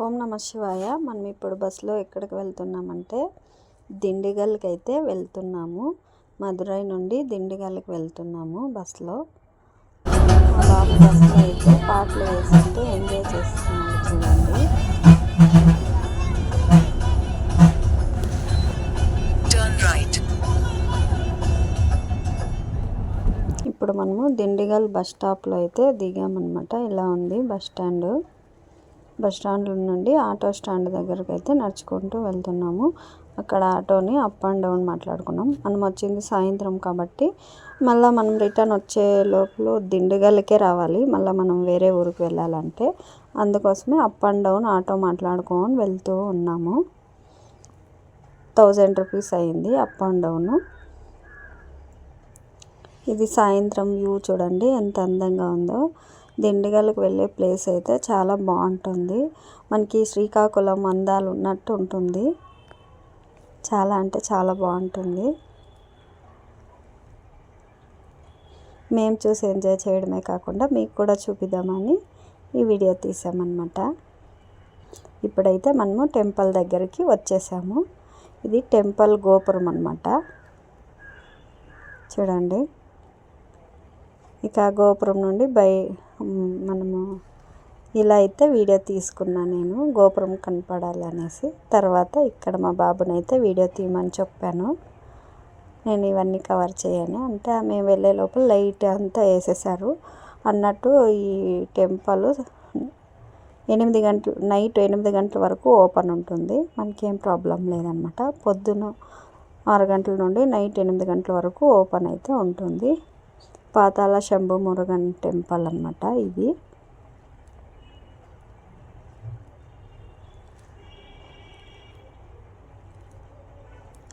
ఓం నమ శివాయ. మనం ఇప్పుడు బస్సులో ఎక్కడికి వెళ్తున్నామంటే దిండిగల్కి అయితే వెళ్తున్నాము. మదురై నుండి దిండిగల్కి వెళ్తున్నాము బస్సులో. మా బాబు బస్సులో అయితే పాటలు వేసుకుంటూ ఎంజాయ్ చేస్తున్నాడు చూడండి. ఇప్పుడు మనము దిండిగల్ బస్ స్టాప్లో అయితే దిగామన్నమాట. ఇలా ఉంది బస్ స్టాండ్. బస్ స్టాండ్ నుండి ఆటో స్టాండ్ దగ్గరకు అయితే నడుచుకుంటూ వెళ్తున్నాము. అక్కడ ఆటోని అప్ అండ్ డౌన్ మాట్లాడుకున్నాం. మనం వచ్చింది సాయంత్రం కాబట్టి మళ్ళీ మనం రిటర్న్ వచ్చే లోపల దిండిగల్కే రావాలి. మళ్ళీ మనం వేరే ఊరికి వెళ్ళాలంటే అందుకోసమే అప్ అండ్ డౌన్ ఆటో మాట్లాడుకొని వెళ్తూ ఉన్నాము. 1000 రూపీస్ అయింది అప్ అండ్ డౌన్. ఇది సాయంత్రం వ్యూ చూడండి ఎంత అందంగా ఉందో. దిండిగల్కి వెళ్ళే ప్లేస్ అయితే చాలా బాగుంటుంది. మనకి శ్రీకాకుళం అందాలు ఉన్నట్టు ఉంటుంది. చాలా అంటే చాలా బాగుంటుంది. మేము చూసి ఎంజాయ్ చేయడమే కాకుండా మీకు కూడా చూపిద్దామని ఈ వీడియో తీసామన్నమాట. ఇప్పుడైతే మనము టెంపుల్ దగ్గరికి వచ్చేసాము. ఇది టెంపుల్ గోపురం అన్నమాట. చూడండి, ఇక గోపురం నుండి మనము ఇలా అయితే వీడియో తీసుకున్నా నేను, గోపురం కనపడాలనేసి. తర్వాత ఇక్కడ మా బాబునైతే వీడియో తీయమని చెప్పాను. నేను ఇవన్నీ కవర్ చేయను అంటే మేము వెళ్ళే లోపల లైట్ అంతా వేసేసారు అన్నట్టు. ఈ టెంపుల్ 8 గంటలు, నైట్ 8 గంటల వరకు ఓపెన్ ఉంటుంది. మనకేం ప్రాబ్లం లేదనమాట. పొద్దున 6 గంటల నుండి నైట్ 8 గంటల వరకు ఓపెన్ అయితే ఉంటుంది. పాతాళ శంభు మురుగన్ టెంపుల్ అన్నమాట ఇది.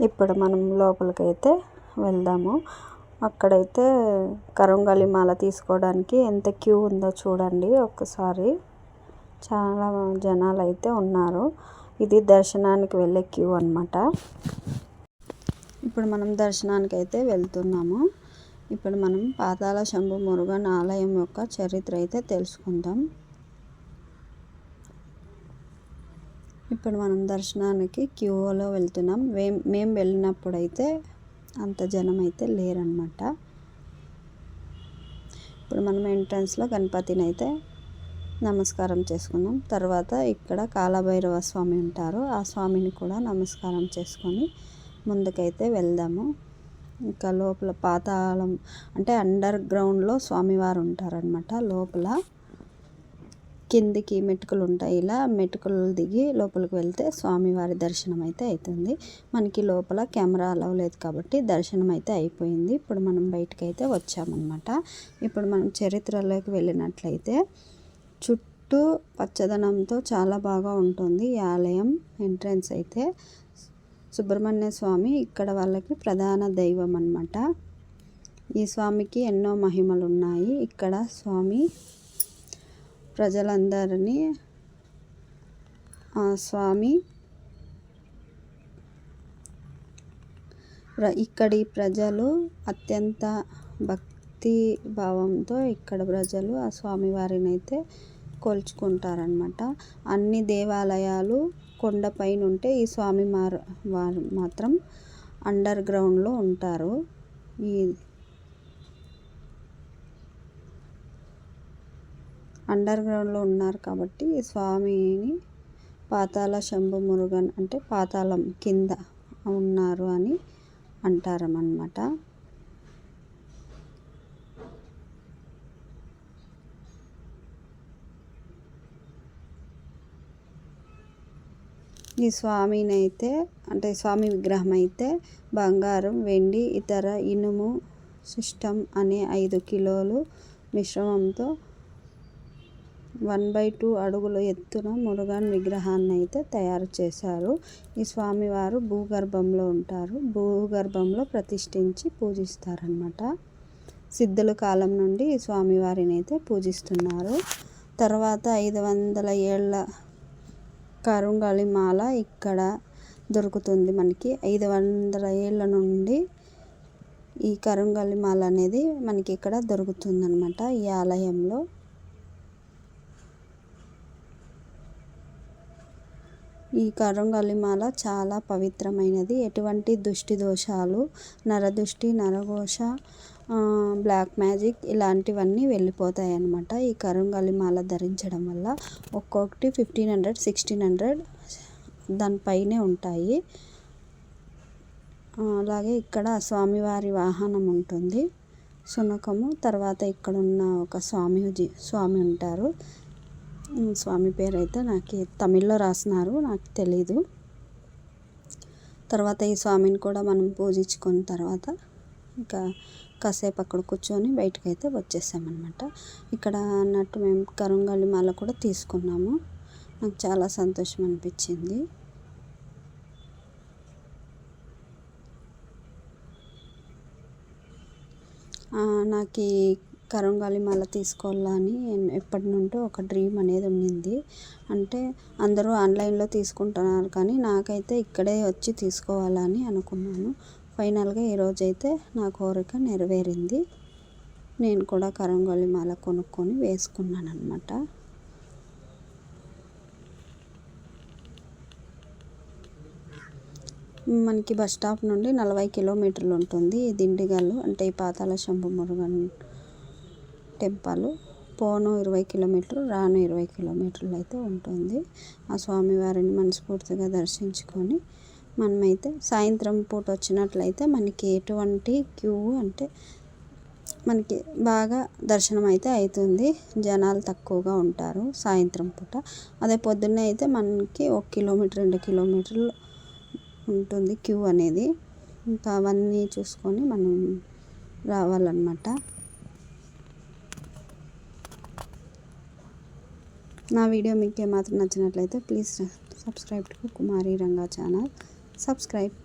ఇప్పుడు మనం లోపలికైతే వెళ్దాము. అక్కడైతే కరంగళి మాల తీసుకోవడానికి ఎంత క్యూ ఉందో చూడండి ఒక్కసారి. చాలా జనాలు అయితే ఉన్నారు. ఇది దర్శనానికి వెళ్ళే క్యూ అన్నమాట. ఇప్పుడు మనం దర్శనానికి అయితే వెళ్తున్నాము. ఇప్పుడు మనం పాతాళ శంభు మురుగన్ ఆలయం యొక్క చరిత్ర అయితే తెలుసుకుందాం. ఇప్పుడు మనం దర్శనానికి క్యూలో వెళ్తున్నాం. మేము వెళ్ళినప్పుడు అయితే అంత జనం అయితే లేరనమాట. ఇప్పుడు మనం ఎంట్రన్స్లో గణపతిని అయితే నమస్కారం చేసుకుందాం. తర్వాత ఇక్కడ కాలభైరవ స్వామి ఉంటారు. ఆ స్వామిని కూడా నమస్కారం చేసుకొని ముందుకైతే వెళ్దాము. ఇంకా లోపల పాతాళం అంటే అండర్ గ్రౌండ్లో స్వామివారు ఉంటారనమాట. లోపల కిందికి మెటుకులు ఉంటాయి. ఇలా మెటుకులు దిగి లోపలికి వెళ్తే స్వామివారి దర్శనం అయితే అవుతుంది. మనకి లోపల కెమెరా అలౌ లేదు కాబట్టి దర్శనం అయితే అయిపోయింది. ఇప్పుడు మనం బయటకు అయితే వచ్చామన్నమాట. ఇప్పుడు మనం చరిత్రలోకి వెళ్ళినట్లయితే చుట్టూ పచ్చదనంతో చాలా బాగా ఉంటుంది ఈ ఆలయం. ఎంట్రన్స్ అయితే సుబ్రహ్మణ్య స్వామి ఇక్కడ వాళ్ళకి ప్రధాన దైవం అన్నమాట. ఈ స్వామికి ఎన్నో మహిమలు ఉన్నాయి. ఇక్కడ స్వామి ప్రజలందరినీ ఇక్కడి ప్రజలు అత్యంత భక్తి భావంతో ఇక్కడ ప్రజలు ఆ స్వామివారిని అయితే కొలుచుకుంటారనమాట. అన్ని దేవాలయాలు కొండపైన ఉంటే ఈ స్వామి వారు మాత్రం అండర్ గ్రౌండ్లో ఉంటారు. ఈ అండర్ గ్రౌండ్లో ఉన్నారు కాబట్టి ఈ స్వామిని పాతాళ శంభు మురుగన్ అంటే పాతాళం కింద ఉన్నారు అని అంటారన్నమాట. ఈ స్వామిని అయితే అంటే స్వామి విగ్రహం అయితే బంగారం, వెండి, ఇతర ఇనుము సిస్టమ్ అనే 5 కిలోలు మిశ్రమంతో 1/2 అడుగుల ఎత్తున మురుగన్ విగ్రహాన్ని అయితే తయారు చేశారు. ఈ స్వామివారు భూగర్భంలో ఉంటారు. భూగర్భంలో ప్రతిష్ఠించి పూజిస్తారనమాట. సిద్ధుల కాలం నుండి ఈ స్వామివారిని అయితే పూజిస్తున్నారు. తర్వాత 500 ఏళ్ళ కరంగళి మాల ఇక్కడ దొరుకుతుంది. మనకి 500 ఏళ్ళ నుండి ఈ కరంగళి మాల అనేది మనకి ఇక్కడ దొరుకుతుందన్నమాట ఈ ఆలయంలో. ఈ కరంగలి మాల చాలా పవిత్రమైనది. ఎటువంటి దుష్టి దోషాలు, నరదృష్టి, నరఘోష, బ్లాక్ మ్యాజిక్ ఇలాంటివన్నీ వెళ్ళిపోతాయి అన్నమాట ఈ కరంగలి మాల ధరించడం వల్ల. ఒక్కొక్కటి 1500, 1600 దానిపైనే ఉంటాయి. అలాగే ఇక్కడ స్వామివారి వాహనం ఉంటుంది, శునకము. తర్వాత ఇక్కడ ఉన్న ఒక స్వామి ఉంటారు. స్వామి పేరు అయితే నాకు తమిళ్లో రాసినారు, నాకు తెలీదు. తర్వాత ఈ స్వామిని కూడా మనం పూజించుకున్న తర్వాత ఇంకా కాసేపు అక్కడ కూర్చొని బయటకు అయితే వచ్చేసామన్నమాట. ఇక్కడ అన్నట్టు మేము కరంగలి మాల కూడా తీసుకున్నాము. నాకు చాలా సంతోషం అనిపించింది. నాకు ఈ కరంగలి మాల తీసుకోవాలని ఎప్పటి నుండో ఒక డ్రీమ్ అనేది ఉండింది. అంటే అందరూ ఆన్లైన్లో తీసుకుంటున్నారు కానీ నాకైతే ఇక్కడే వచ్చి తీసుకోవాలని అనుకున్నాను. ఫైనల్గా ఈరోజైతే నా కోరిక నెరవేరింది. నేను కూడా కరంగలి మాల కొనుక్కొని వేసుకున్నాను అన్నమాట. మనకి బస్ స్టాప్ నుండి 40 కిలోమీటర్లు ఉంటుంది ఈ దిండిగల్, అంటే ఈ పాతాళ శంభు మురుగన్ టెంపుల్. పోను 20 కిలోమీటర్లు, రాను 20 కిలోమీటర్లు అయితే ఉంటుంది. ఆ స్వామివారిని మనస్ఫూర్తిగా దర్శించుకొని మనమైతే సాయంత్రం పూట వచ్చినట్లయితే మనకి ఎటువంటి క్యూ అంటే మనకి బాగా దర్శనం అయితే అవుతుంది. జనాలు తక్కువగా ఉంటారు సాయంత్రం పూట. అదే పొద్దున్నే అయితే మనకి 1 కిలోమీటర్ 2 కిలోమీటర్లు ఉంటుంది క్యూ అనేది. ఇంకా అవన్నీ చూసుకొని మనం రావాలన్నమాట. నా వీడియో మీకు ఏమాత్రం నచ్చినట్లయితే please subscribe to Kumari Ranga channel. Subscribe.